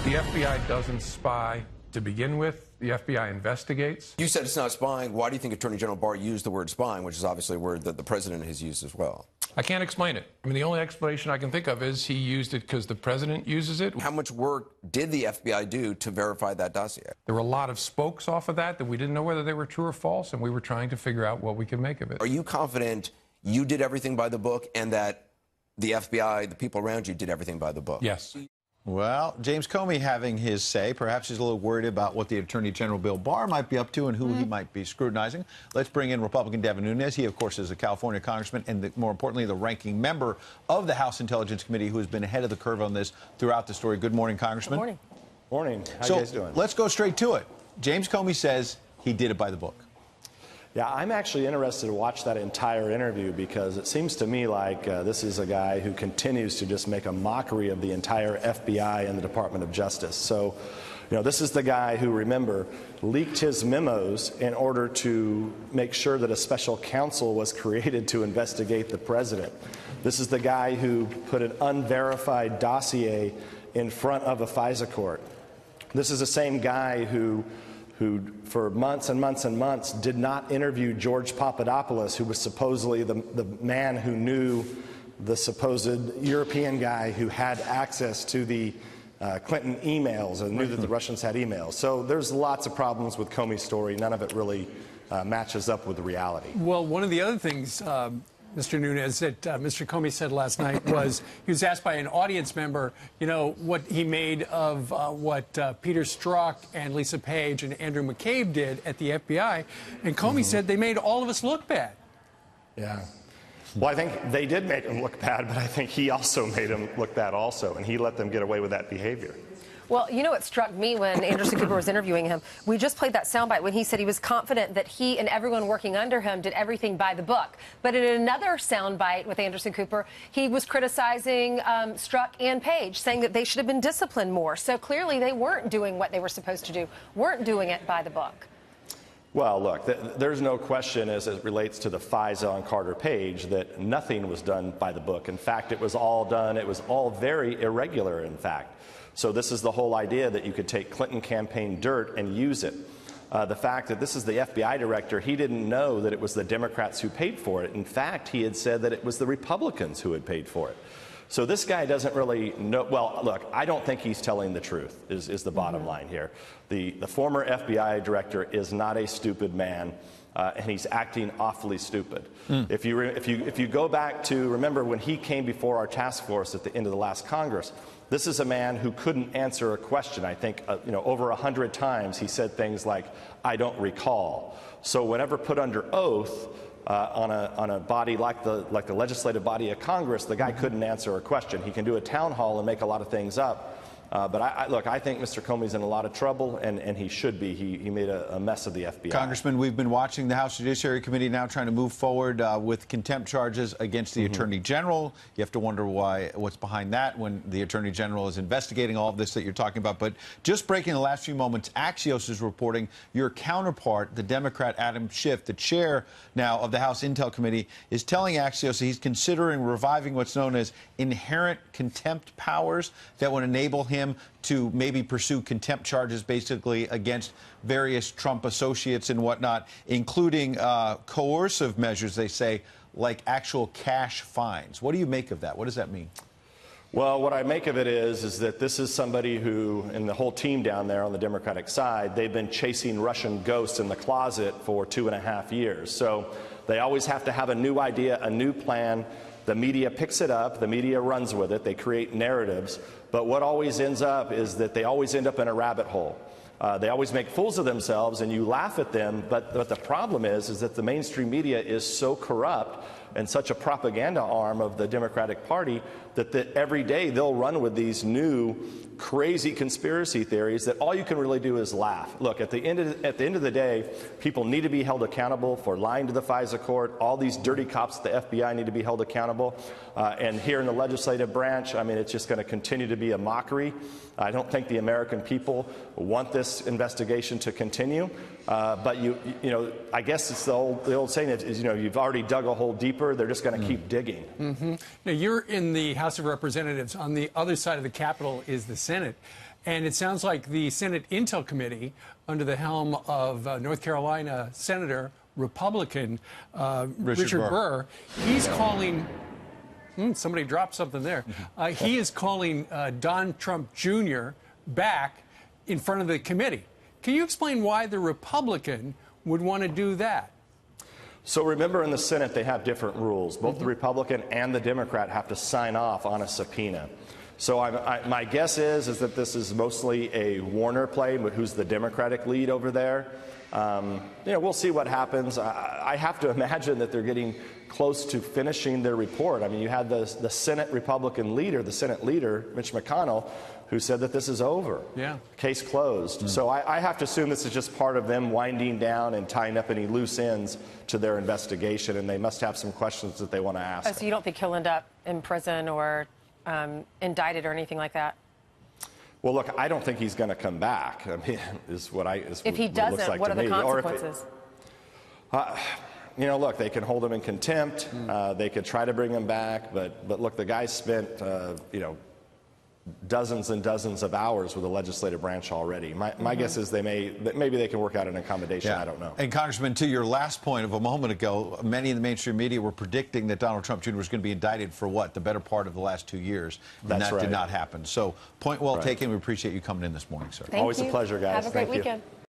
The FBI doesn't spy to begin with. The FBI investigates. You said it's not spying. Why do you think Attorney General Barr used the word spying, which is obviously a word that the president has used as well? I can't explain it. I mean, the only explanation I can think of is he used it because the president uses it. How much work did the FBI do to verify that dossier? There were a lot of spokes off of that we didn't know whether they were true or false, and we were trying to figure out what we could make of it. Are you confident you did everything by the book and that the FBI, the people around you, did everything by the book? Yes. Well, James Comey having his say. Perhaps he's a little worried about what the Attorney General Bill Barr might be up to and who he might be scrutinizing. Let's bring in Republican Devin Nunes. He, of course, is a California congressman and, more importantly, the ranking member of the House Intelligence Committee who has been ahead of the curve on this throughout the story. Good morning, Congressman. Good morning. Morning. How you guys doing? Let's go straight to it. James Comey says he did it by the book. Yeah, I'm actually interested to watch that entire interview because it seems to me like this is a guy who continues to just make a mockery of the entire FBI and the Department of Justice. So, you know, this is the guy who, remember, leaked his memos in order to make sure that a special counsel was created to investigate the president. This is the guy who put an unverified dossier in front of a FISA court. This is the same guy who for months and months and months did not interview George Papadopoulos, who was supposedly the man who knew the supposed European guy who had access to the Clinton emails and knew that the Russians had emails. So there's lots of problems with Comey's story. None of it really matches up with the reality. Well, one of the other things, Mr. Nunes, that Mr. Comey said last night was he was asked by an audience member, you know, what he made of what Peter Strzok and Lisa Page and Andrew McCabe did at the FBI. And Comey said they made all of us look bad. Yeah. Well, I think they did make him look bad, but I think he also made him look bad also, and he let them get away with that behavior. Well, you know what struck me when Anderson Cooper was interviewing him? We just played that soundbite when he said he was confident that he and everyone working under him did everything by the book. But in another soundbite with Anderson Cooper, he was criticizing Strzok and Page, saying that they should have been disciplined more. So clearly they weren't doing what they were supposed to do, weren't doing it by the book. Well, look, there's no question as it relates to the FISA on Carter Page that nothing was done by the book. In fact, it was all done. It was all very irregular, in fact. So this is the whole idea that you could take Clinton campaign dirt and use it. The fact that this is the FBI director, he didn't know that it was the Democrats who paid for it. In fact, he had said that it was the Republicans who had paid for it. So this guy doesn't really know. Well, look, I don't think he's telling the truth is the bottom line here. The former FBI director is not a stupid man. And he's acting awfully stupid. If you go back to, remember when he came before our task force at the end of the last Congress, this is a man who couldn't answer a question. I think you know, over 100 times he said things like, "I don't recall." So whenever put under oath on a body like the legislative body of Congress, the guy couldn't answer a question. He can do a town hall and make a lot of things up. But look, I think Mr. Comey's in a lot of trouble, and he should be. He made a mess of the FBI. Congressman, we've been watching the House Judiciary Committee now trying to move forward with contempt charges against the Attorney General. You have to wonder what's behind that when the Attorney General is investigating all of this that you're talking about. But just breaking the last few moments, Axios is reporting your counterpart, the Democrat Adam Schiff, the chair now of the House Intel Committee, is telling Axios that he's considering reviving what's known as inherent contempt powers that would enable him to maybe pursue contempt charges basically against various Trump associates and whatnot, including coercive measures, they say, like actual cash fines. What do you make of that? What does that mean? Well, what I make of it is that this is somebody who, and the whole team down there on the Democratic side, they've been chasing Russian ghosts in the closet for 2.5 years. So they always have to have a new idea, a new plan. The media picks it up, the media runs with it, they create narratives, but what always ends up is that they always end up in a rabbit hole. They always make fools of themselves and you laugh at them, but the problem is that the mainstream media is so corrupt and such a propaganda arm of the Democratic Party that every day they'll run with these new crazy conspiracy theories that all you can really do is laugh. Look, at the end of the day, people need to be held accountable for lying to the FISA court. All these dirty cops at the FBI need to be held accountable. And here in the legislative branch, I mean, it's just going to continue to be a mockery. I don't think the American people want this investigation to continue. But you know, I guess it's the old saying is, you know, you've already dug a hole deep deeper, they're just going to keep digging. Now, you're in the House of Representatives. On the other side of the Capitol is the Senate. And it sounds like the Senate Intel Committee, under the helm of North Carolina Senator, Republican Richard Burr, he's calling... somebody dropped something there. He is calling Don Trump Jr. back in front of the committee. Can you explain why the Republican would want to do that? So remember, in the Senate, they have different rules. Both the Republican and the Democrat have to sign off on a subpoena. So my guess is that this is mostly a Warner play, but who's the Democratic lead over there? We'll see what happens. I have to imagine that they're getting close to finishing their report. I mean, you had the Senate Republican leader, the Senate leader, Mitch McConnell, who said that this is over. Yeah. Case closed. So I have to assume this is just part of them winding down and tying up any loose ends to their investigation, and they must have some questions that they want to ask. Oh, so you don't think he'll end up in prison or indicted or anything like that? Well, look, I don't think he's going to come back. I mean, if he doesn't, what are the consequences? Look, they can hold him in contempt. They could try to bring him back, but look, the guy spent dozens and dozens of hours with the legislative branch already. My guess is maybe they can work out an accommodation. Yeah. I don't know. And Congressman, to your last point of a moment ago, many in the mainstream media were predicting that Donald Trump Jr. was going to be indicted for the better part of the last 2 years. And That's that right. did not happen. So point well taken. We appreciate you coming in this morning, sir. Thank Always you. a pleasure, guys. Have a great Thank you. weekend.